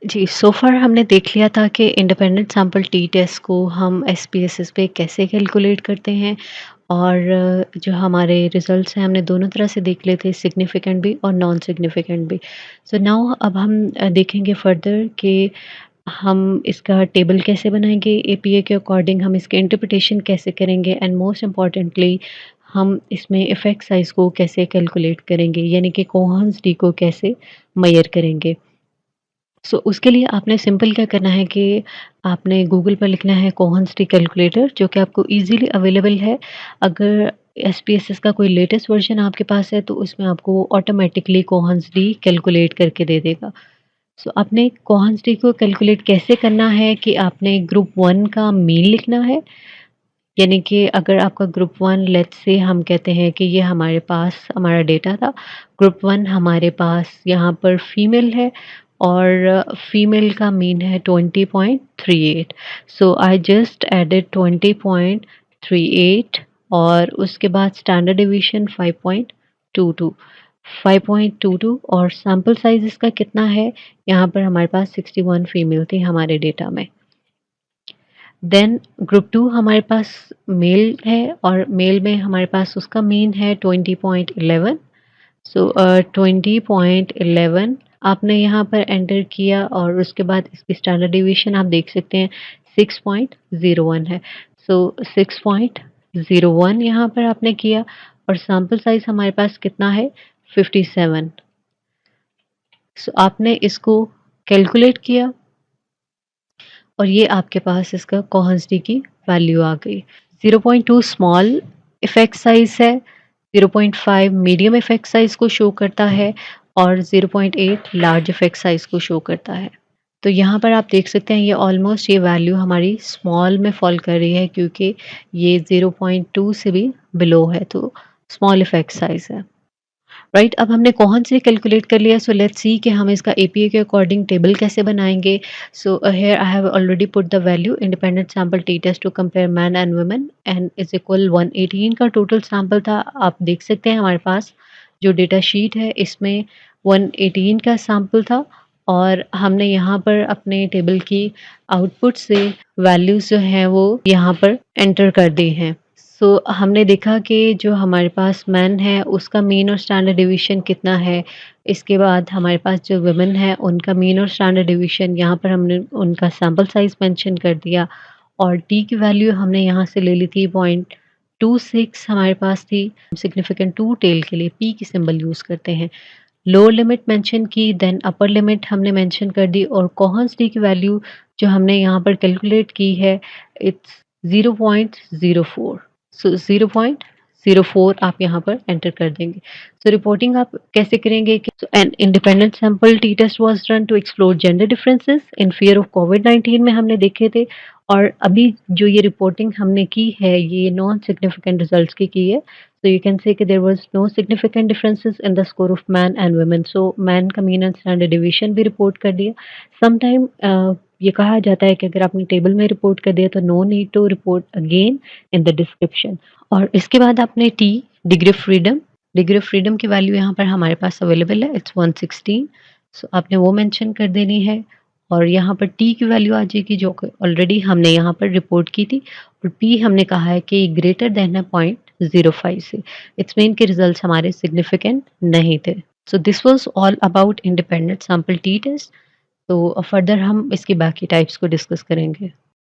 जी, सो फार हमने देख लिया था कि इंडिपेंडेंट सैंपल टी टेस्ट को हम एसपीएसएस पे कैसे कैलकुलेट करते हैं और जो हमारे रिजल्ट्स हैं हमने दोनों तरह से देख लिए थे, सिग्निफिकेंट भी और नॉन सिग्निफिकेंट भी। सो नाउ अब हम देखेंगे फर्दर कि हम इसका टेबल कैसे बनाएँगे, एपीए के अकॉर्डिंग हम इसके इंटरप्रिटेशन कैसे करेंगे एंड मोस्ट इम्पोर्टेंटली हम इसमें इफ़ेक्ट साइज़ को कैसे कैलकुलेट करेंगे, यानी कि कोहेंस डी को कैसे मेज़र करेंगे। सो उसके लिए आपने सिंपल क्या करना है कि आपने गूगल पर लिखना है कोहेंसिटी कैलकुलेटर, जो कि आपको ईज़िली अवेलेबल है। अगर एसपीएसएस का कोई लेटेस्ट वर्ज़न आपके पास है तो उसमें आपको ऑटोमैटिकली कोहेंसिटी कैलकुलेट करके दे देगा। सो आपने कोहेंसिटी को कैलकुलेट कैसे करना है कि आपने ग्रुप 1 का मीन लिखना है, यानी कि अगर आपका ग्रुप 1 लेट्स से हम कहते हैं कि ये हमारे पास हमारा डेटा था, ग्रुप 1 हमारे पास यहाँ पर फीमेल है और फीमेल का मीन है 20.38। सो आई जस्ट एडेड 20.38 और उसके बाद स्टैंडर्ड डेविएशन 5.22, 5.22 और सैंपल साइज़ इसका कितना है, यहाँ पर हमारे पास 61 फीमेल थी हमारे डेटा में। देन ग्रुप 2 हमारे पास मेल है और मेल में हमारे पास उसका मीन है 20.11। सो 20.11 आपने यहाँ पर एंटर किया और उसके बाद इसकी स्टैंडर्ड डेविएशन आप देख सकते हैं 6.01 है। सो 6.01 यहाँ पर आपने किया और सैंपल साइज़ हमारे पास कितना है 57। सो आपने इसको कैलकुलेट किया और ये आपके पास इसका कोहेंसिटी की वैल्यू आ गई। 0.2 स्मॉल इफ़ेक्ट साइज़ है, 0.5 मीडियम इफ़ेक्ट साइज़ को शो करता है और 0.8 लार्ज इफ़ेक्ट साइज़ को शो करता है। तो यहाँ पर आप देख सकते हैं ये ऑलमोस्ट ये वैल्यू हमारी स्मॉल में फ़ॉल कर रही है क्योंकि ये 0.2 से भी बिलो है, तो स्मॉल इफ़ेक्ट साइज़ है। राइट, अब हमने कौन से कैलकुलेट कर लिया, सो लेट्स सी कि हम इसका एपीए के अकॉर्डिंग टेबल कैसे बनाएंगे। So here I have already put the value independent sample t test to compare man and women and is equal 118 का टोटल सैंपल था। आप देख सकते हैं हमारे पास जो डेटा शीट है इसमें 118 का सैंपल था और हमने यहाँ पर अपने टेबल की आउटपुट से वैल्यूज जो हैं वो यहाँ पर एंटर कर दी हैं। सो हमने देखा कि जो हमारे पास मैन है उसका मीन और स्टैंडर्ड डिवीजन कितना है। इसके बाद हमारे पास जो वुमेन है उनका मीन और स्टैंडर्ड डिवीजन, यहाँ पर हमने उनका सैंपल साइज़ मेंशन कर दिया और टी की वैल्यू हमने यहाँ से ले ली थी 0.26 हमारे पास थी। सिग्निफिकेंट टू टेल के लिए पी की सिंबल यूज़ करते हैं। लोअर लिमिट मेंशन की, देन अपर लिमिट हमने मेंशन कर दी और कोहेंस डी की वैल्यू जो हमने यहाँ पर कैलकुलेट की है इट्स 0.04। सो 0.04 आप यहाँ पर एंटर कर देंगे। सो रिपोर्टिंग आप कैसे करेंगे कि an independent sample t test was done to explore gender differences in fear of कोविड-19 में हमने देखे थे और अभी जो ये रिपोर्टिंग हमने की है ये नॉन सिग्निफिकेंट रिजल्ट्स की है। So you can say that there was no significant differences in the score of man and women. So man का mean and standard deviation भी रिपोर्ट कर दिया। Sometime ये कहा जाता है कि अगर आपने टेबल में रिपोर्ट कर दिया तो no need to report again in the description. और इसके बाद आपने टी डिग्री ऑफ फ्रीडम की वैल्यू यहाँ पर हमारे पास अवेलेबल है, इट्स 116। सो आपने वो मेंशन कर देनी है और यहाँ पर टी की वैल्यू आ जाएगी जो कि ऑलरेडी हमने यहाँ पर रिपोर्ट की थी और पी हमने कहा है कि ग्रेटर देन है 0.05 से। इट्स मीन के रिजल्ट्स हमारे सिग्निफिकेंट नहीं थे। So this was all about independent sample t test. तो फर्दर हम इसकी बाकी टाइप्स को डिस्कस करेंगे।